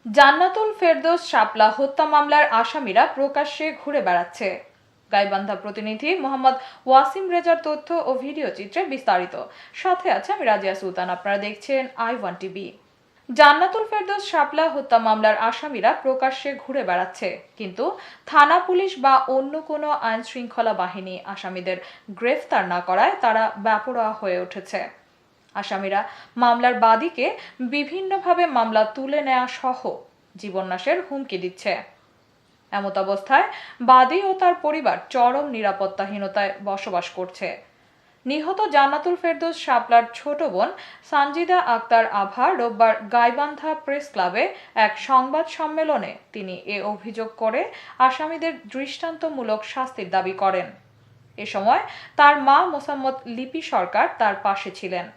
জান্নাতুল ফেরদৌস শাপলা হত্যা মামলার আসামিরা প্রকাশ্যে ঘুরে বেড়াচ্ছে। গাইবান্ধা প্রতিনিধি মোহাম্মদ ওয়াসিম রেজার তথ্য ও ভিডিও চিত্রে বিস্তারিত। সাথে আছে আমি রাজিয়া সুলতান। আপনারা দেখছেন I1 টিভি। জান্নাতুল ফেরদৌস শাপলা হত্যা মামলার আসামিরা প্রকাশ্যে ঘুরে বেড়াচ্ছে, কিন্তু থানা পুলিশ বা অন্য কোনো আইন শৃঙ্খলা বাহিনী আসামিদের গ্রেফতার না করায় তারা বেপরোয়া হয়ে উঠেছে। আসামিরা মামলার বাদীকে বিভিন্নভাবে মামলা তুলে নেওয়া সহ জীবননাশের হুমকি দিচ্ছে। এমত অবস্থায় বাদী ও তার পরিবার চরম নিরাপত্তাহীনতায় বসবাস করছে। নিহত জান্নাতুল ফেরদৌস শাপলার ছোট বোন সানজিদা আক্তার আভা রোববার গাইবান্ধা প্রেস ক্লাবে এক সংবাদ সম্মেলনে তিনি এ অভিযোগ করে আসামিদের দৃষ্টান্তমূলক শাস্তির দাবি করেন। এ সময় তার মা মোসাম্মদ লিপি সরকার তার পাশে ছিলেন।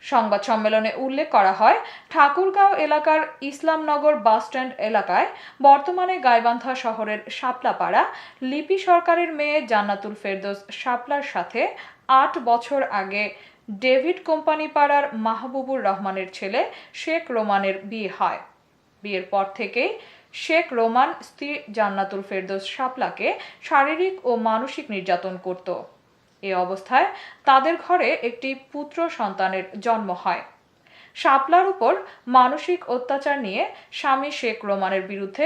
সংবাদ সম্মেলনে উল্লেখ করা হয়, ঠাকুরগাঁও এলাকার ইসলামনগর বাসস্ট্যান্ড এলাকায় বর্তমানে গাইবান্ধা শহরের শাপলাপাড়া লিপি সরকারের মেয়ে জান্নাতুল ফেরদৌস শাপলার সাথে ৮ বছর আগে ডেভিড কোম্পানি পাড়ার মাহবুবুর রহমানের ছেলে শেখ রোমানের বিয়ে হয়। বিয়ের পর থেকেই শেখ রোমান স্ত্রী জান্নাতুল ফেরদৌস শাপলাকে শারীরিক ও মানসিক নির্যাতন করত। এ অবস্থায় তাদের ঘরে একটি পুত্র সন্তানের জন্ম হয়। শাপলার উপর মানসিক অত্যাচার নিয়ে স্বামী শেখ রোমানের বিরুদ্ধে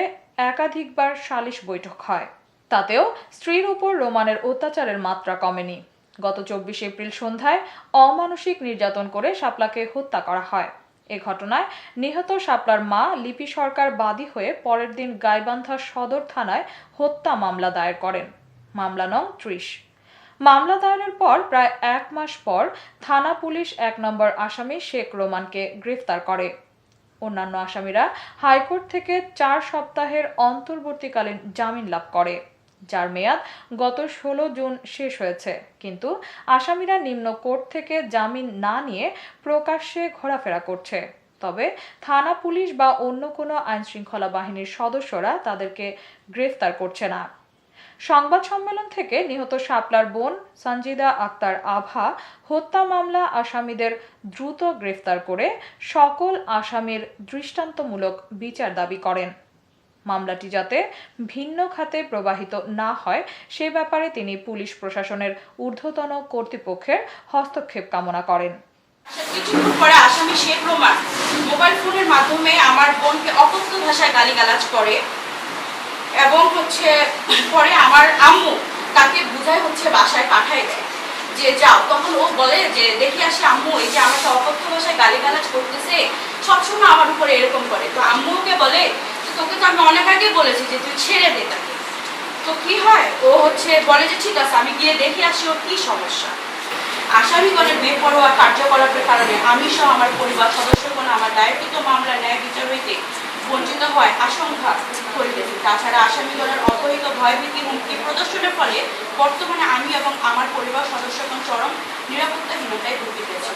একাধিকবার সালিশ বৈঠক হয়। তাতেও স্ত্রীর উপর রোমানের অত্যাচারের মাত্রা কমেনি। গত ২৪ এপ্রিল সন্ধ্যায় অমানসিক নির্যাতন করে শাপলাকে হত্যা করা হয়। এ ঘটনায় নিহত শাপলার মা লিপি সরকার বাদী হয়ে পরের দিন গাইবান্ধা সদর থানায় হত্যা মামলা দায়ের করেন। মামলা নং ৩০। মামলা দায়েরের পর প্রায় ১ মাস পর থানা পুলিশ ১ নম্বর আসামি শেখ রোমানকে গ্রেফতার করে। অন্যান্য আসামিরা হাইকোর্ট থেকে ৪ সপ্তাহের অন্তর্বর্তীকালীন জামিন লাভ করে, যার মেয়াদ গত ১৬ জুন শেষ হয়েছে। কিন্তু আসামিরা নিম্ন কোর্ট থেকে জামিন না নিয়ে প্রকাশ্যে ঘোরাফেরা করছে। তবে থানা পুলিশ বা অন্য কোনো আইনশৃঙ্খলা বাহিনীর সদস্যরা তাদেরকে গ্রেফতার করছে না। সংবাদ সম্মেলন থেকে নিহত শাপলার বোন সানজিদা আক্তার আভা হত্যা মামলা আসামিদের দ্রুত গ্রেফতার করে সকল আসামির দৃষ্টান্তমূলক বিচার দাবি করেন। মামলাটি যাতে ভিন্ন খাতে প্রবাহিত না হয় সে ব্যাপারে তিনি পুলিশ প্রশাসনের ঊর্ধ্বতন কর্তৃপক্ষের হস্তক্ষেপ কামনা করেন। কিছুক্ষণ পরে আসামি শেখ রোমান মোবাইল ফোনের মাধ্যমে আমার বোনকে অকথ্য ভাষায় গালিগালাজ করে এবং পরে আমার আম্মু তাকে বুঝায় বাসায় পাঠায় দেয় যে যাও। তখন ও বলে যে দেখি আসি আম্মু, এই যে আমাকে অকথ্য ভাষায় গালিগালাজ করতেছে, সবসময় আমার উপরে এরকম করে। তো আম্মুকে বলে তোকে তো আমি অনেক আগে বলেছি যে তুই ছেড়ে দে তাকে। তো কি হয়, ও বলে যে ঠিক আছে আমি গিয়ে দেখি আসি ওর কি সমস্যা। আসামিগণের বেপরোয়া কার্যকলাপের কারণে আমি সহ আমার পরিবার সদস্যগণ আমার দায়েরকৃত মামলার ন্যায় বিচার হইতে বঞ্চিত হয় আশঙ্কা করিতেছি। তাছাড়া আসামিগণের অপহৃত ভয়ভীতি হুমকি প্রদর্শনের ফলে বর্তমানে আমি এবং আমার পরিবার সদস্যগণ চরম নিরাপত্তাহীনতায় ভুগিতেছি।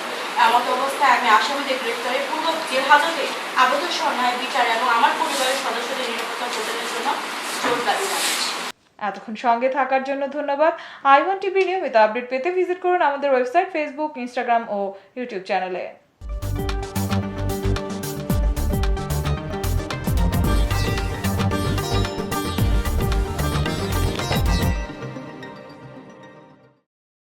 এমত অবস্থায় আমি আসামিদের গ্রেফতারের পূর্বক জেল হাজতে আবদ্ধ সহ ন্যায় বিচার এবং আমার পরিবারের সদস্যদের নিরাপত্তা প্রদানের জন্য জোর দাবি জানাচ্ছি। এতক্ষণ সঙ্গে থাকার জন্য ধন্যবাদ। I1 টিভি নিয়মিত আপডেট পেতে ভিজিট করুন আমাদের ওয়েবসাইট, ফেসবুক, ইনস্টাগ্রাম ও ইউটিউব চ্যানেলে।